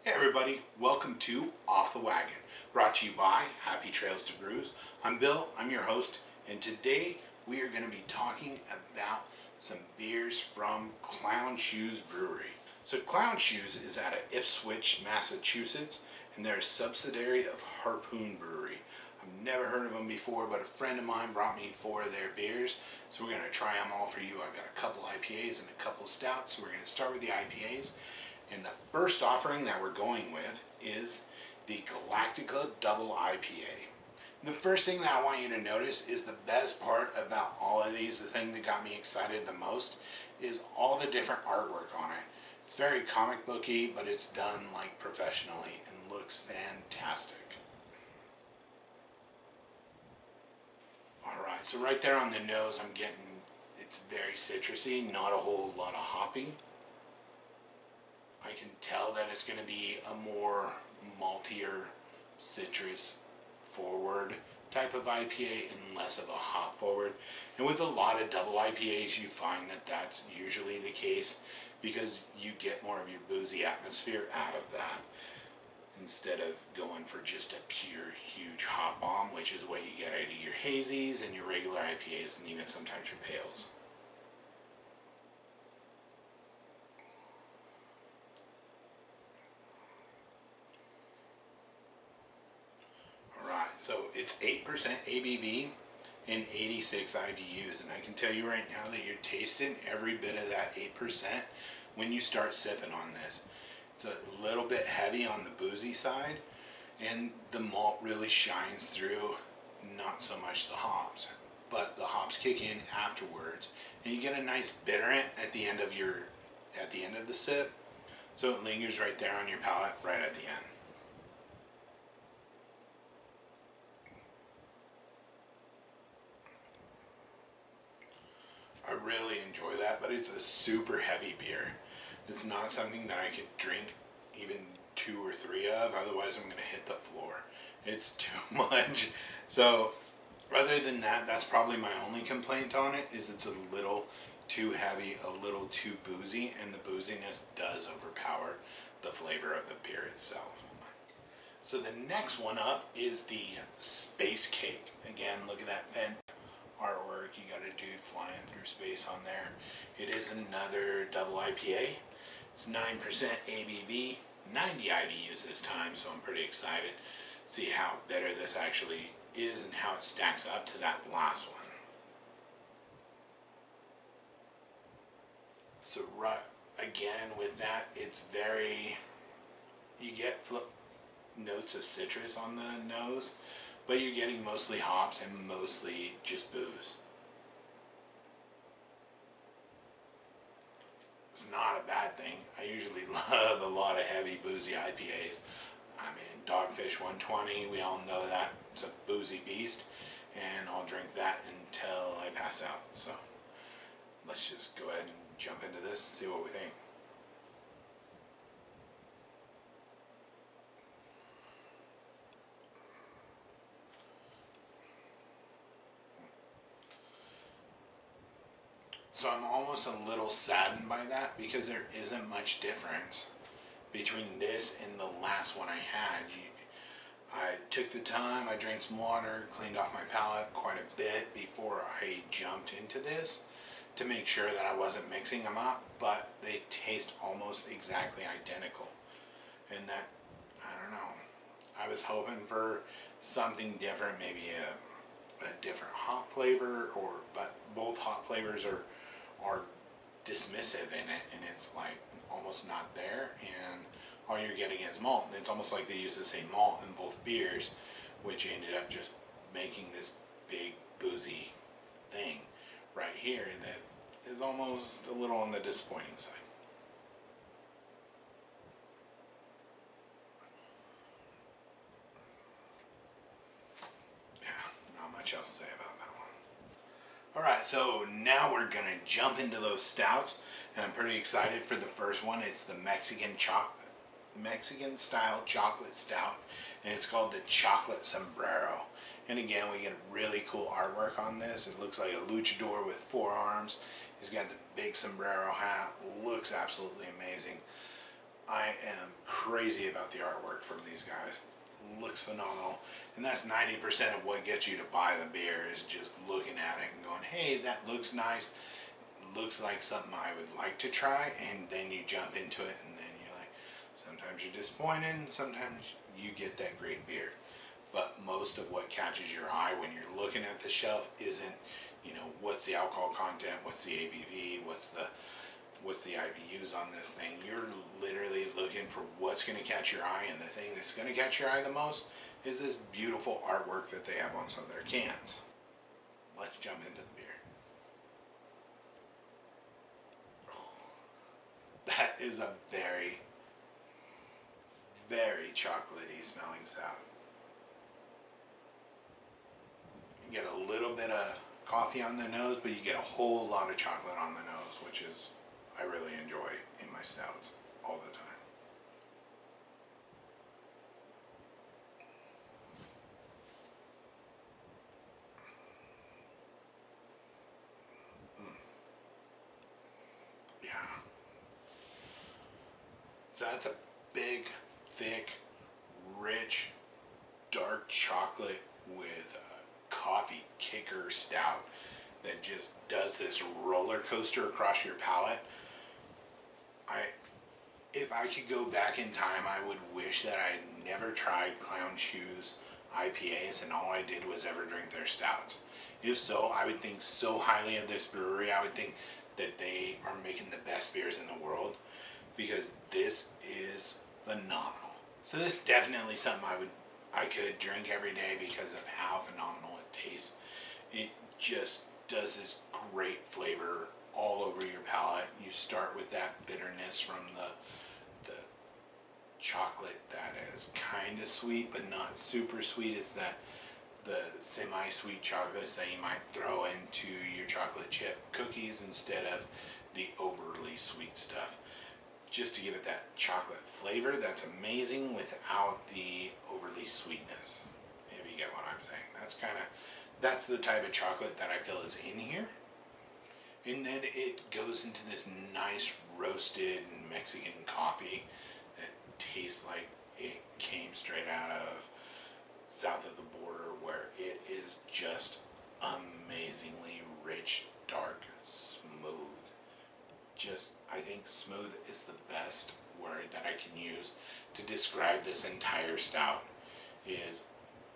Hey everybody, welcome to Off the Wagon, brought to you by Happy Trails to Brews. I'm Bill, I'm your host, and today we are going to be talking about some beers from Clown Shoes Brewery. So Clown Shoes is out of Ipswich, Massachusetts, and they're a subsidiary of Harpoon Brewery. I've never heard of them before, but a friend of mine brought me 4 of their beers, so we're going to try them all for you. I've got a couple IPAs and a couple stouts, so we're going to start with the IPAs. And the first offering that we're going with is the Galactica Double IPA. And the first thing that I want you to notice is the best part about all of these, the thing that got me excited the most, is all the different artwork on it. It's very comic booky, but it's done like professionally and looks fantastic. Alright, so right there on the nose I'm getting, it's very citrusy, not a whole lot of hoppy. I can tell that it's going to be a more maltier, citrus forward type of IPA and less of a hop forward. And with a lot of double IPAs you find that that's usually the case because you get more of your boozy atmosphere out of that instead of going for just a pure huge hop bomb, which is what you get out of your hazies and your regular IPAs and even sometimes your pales. So it's 8% ABV and 86 IBUs, and I can tell you right now that you're tasting every bit of that 8% when you start sipping on this. It's a little bit heavy on the boozy side, and the malt really shines through, not so much the hops, but the hops kick in afterwards, and you get a nice bitterant at the end of the sip, so it lingers right there on your palate right at the end. I really enjoy that, but it's a super heavy beer. It's not something that I could drink even 2 or 3 of, otherwise I'm going to hit the floor. It's too much. So other than that, that's probably my only complaint on it, is it's a little too heavy, a little too boozy, and the booziness does overpower the flavor of the beer itself. So the next one up is the Space Cake. Again, look at that artwork. You got a dude flying through space on there. It is another double IPA. It's 9% ABV, 90 IBUs this time, so I'm pretty excited to see how bitter this actually is and how it stacks up to that last one. So right again with that, it's very, you get notes of citrus on the nose, but you're getting mostly hops and mostly just booze. It's not a bad thing. I usually love a lot of heavy boozy IPAs. I mean, Dogfish 120, we all know that. It's a boozy beast, and I'll drink that until I pass out. So let's just go ahead and jump into this and see what we think. So I'm almost a little saddened by that because there isn't much difference between this and the last one I had. I took the time, I drank some water, cleaned off my palate quite a bit before I jumped into this to make sure that I wasn't mixing them up, but they taste almost exactly identical. And that, I don't know, I was hoping for something different, maybe a different hop flavor, but both hop flavors are dismissive in it, and it's like almost not there, and all you're getting is malt. And it's almost like they use the same malt in both beers, which ended up just making this big boozy thing right here that is almost a little on the disappointing side. Yeah, not much else to say about that one. Alright, so now we're going to jump into those stouts, and I'm pretty excited for the first one. It's the Mexican style chocolate stout, and it's called the Chocolate Sombrero. And again, we get really cool artwork on this. It looks like a luchador with 4 arms. He's got the big sombrero hat. Looks absolutely amazing. I am crazy about the artwork from these guys. Looks phenomenal. And that's 90% of what gets you to buy the beer, is just looking at it and going, hey, that looks nice. Looks like something I would like to try. And then you jump into it, and then you're like, sometimes you're disappointed, and sometimes you get that great beer. But most of what catches your eye when you're looking at the shelf isn't, you know, what's the alcohol content, what's the ABV, what's the IBUs on this thing. You're literally looking for what's going to catch your eye, and the thing that's going to catch your eye the most is this beautiful artwork that they have on some of their cans. Let's jump into the beer. That is a very, very chocolatey smelling stout. You get a little bit of coffee on the nose, but you get a whole lot of chocolate on the nose, which is, I really enjoy in my stouts all the time. Yeah. So that's a big, thick, rich, dark chocolate with a coffee kicker stout that just does this roller coaster across your palate. If I could go back in time, I would wish that I had never tried Clown Shoes IPAs and all I did was ever drink their stouts. If so, I would think so highly of this brewery. I would think that they are making the best beers in the world, because this is phenomenal. So this is definitely something I could drink every day because of how phenomenal it tastes. It just does this great flavor all over your palate. You start with that bitterness from the chocolate that is kind of sweet but not super sweet. It's that the semi-sweet chocolates that you might throw into your chocolate chip cookies instead of the overly sweet stuff, just to give it that chocolate flavor that's amazing without the overly sweetness, if you get what I'm saying. That's the type of chocolate that I feel is in here. And then it goes into this nice roasted Mexican coffee that tastes like it came straight out of south of the border, where it is just amazingly rich, dark, smooth. I think smooth is the best word that I can use to describe this entire stout. It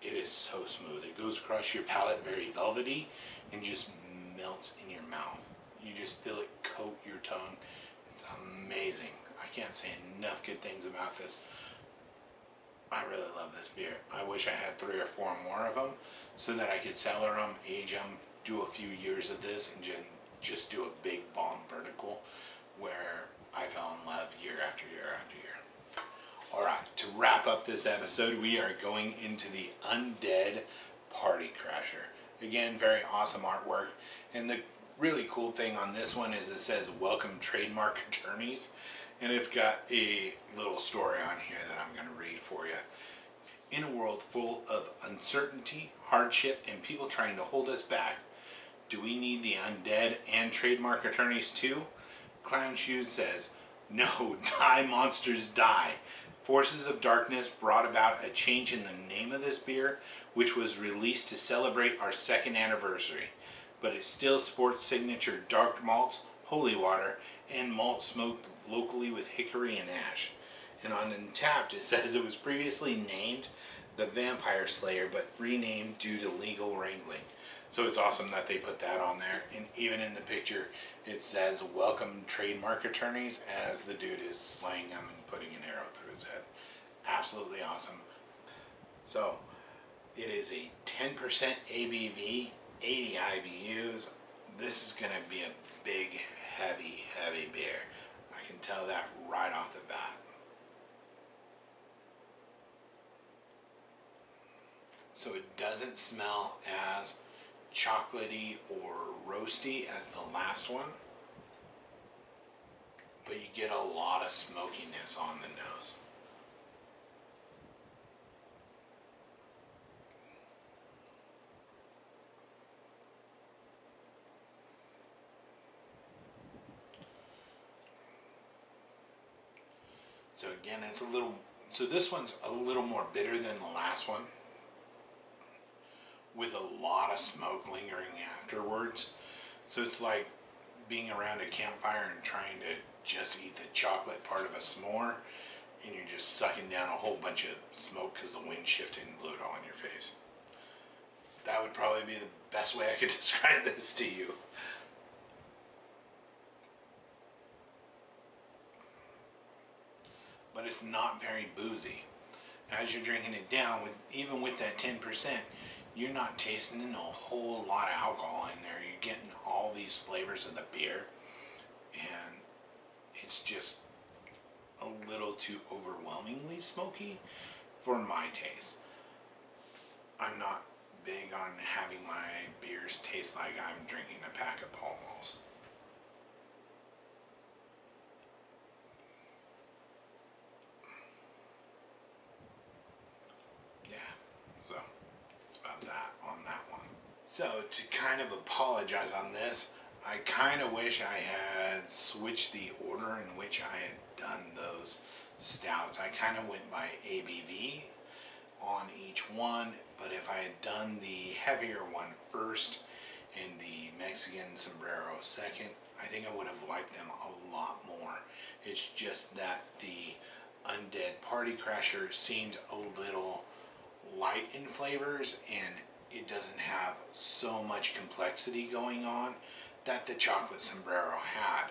is so smooth. It goes across your palate very velvety and just melts in your mouth. You just feel it coat your tongue. It's amazing. I can't say enough good things about this. I really love this beer. I wish I had 3 or 4 more of them so that I could cellar them, age them, do a few years of this, and just do a big bomb vertical where I fell in love year after year after year. Alright, to wrap up this episode, we are going into the Undead Party Crasher. Again, very awesome artwork. And the really cool thing on this one is it says, "Welcome Trademark Attorneys." And it's got a little story on here that I'm going to read for you. In a world full of uncertainty, hardship, and people trying to hold us back, do we need the undead and trademark attorneys too? Clown Shoes says, "No, die monsters die." Forces of Darkness brought about a change in the name of this beer, which was released to celebrate our 2nd anniversary. But it still sports signature dark malts, holy water, and malt smoked locally with hickory and ash. And on Untapped it says it was previously named the Vampire Slayer, but renamed due to legal wrangling. So it's awesome that they put that on there. And even in the picture it says, "Welcome Trademark Attorneys," as the dude is slaying them and putting an arrow through his head. Absolutely awesome. So it is a 10% ABV, 80 IBUs. This is going to be a big, heavy beer. I can tell that right off the bat. So it doesn't smell as chocolatey or roasty as the last one, but you get a lot of smokiness on the nose. So again, it's a little, so this one's a little more bitter than the last one, with a lot of smoke lingering afterwards. So it's like being around a campfire and trying to just eat the chocolate part of a s'more, and you're just sucking down a whole bunch of smoke because the wind shifted and blew it all in your face. That would probably be the best way I could describe this to you. But it's not very boozy. As you're drinking it down, even with that 10%, you're not tasting a whole lot of alcohol in there. You're getting all these flavors of the beer, and it's just a little too overwhelmingly smoky for my taste. I'm not big on having my beers taste like I'm drinking a pack of Pall Malls. Yeah, so it's about that on that one. So to kind of apologize on this, I kind of wish I had switched the order in which I had done those stouts. I kind of went by ABV on each one, but if I had done the heavier one first and the Mexican Sombrero second, I think I would have liked them a lot more. It's just that the Undead Party Crasher seemed a little light in flavors, and it doesn't have so much complexity going on that the chocolate Sombrero had.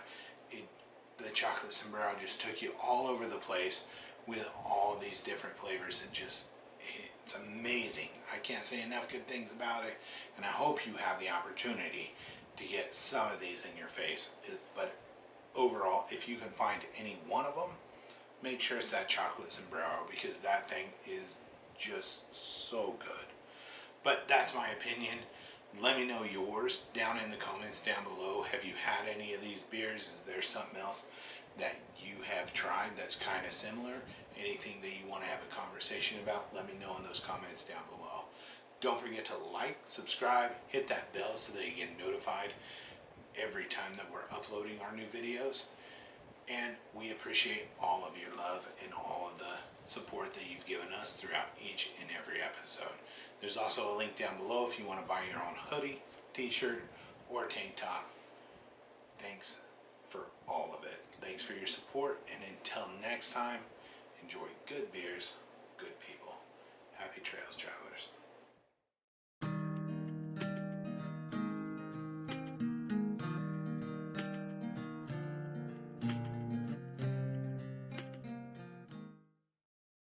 The chocolate Sombrero just took you all over the place with all these different flavors. It's amazing. I can't say enough good things about it, and I hope you have the opportunity to get some of these in your face. But overall, if you can find any one of them, make sure it's that chocolate Sombrero, because that thing is just so good. But that's my opinion. Let me know yours down in the comments down below. Have you had any of these beers? Is there something else that you have tried that's kind of similar? Anything that you want to have a conversation about, let me know in those comments down below. Don't forget to like, subscribe, hit that bell so that you get notified every time that we're uploading our new videos. And we appreciate all of your love and all of the support that you've given us throughout each and every episode. There's also a link down below if you want to buy your own hoodie, t-shirt, or tank top. Thanks for all of it. Thanks for your support, and until next time, enjoy good beers, good people. Happy trails, travelers.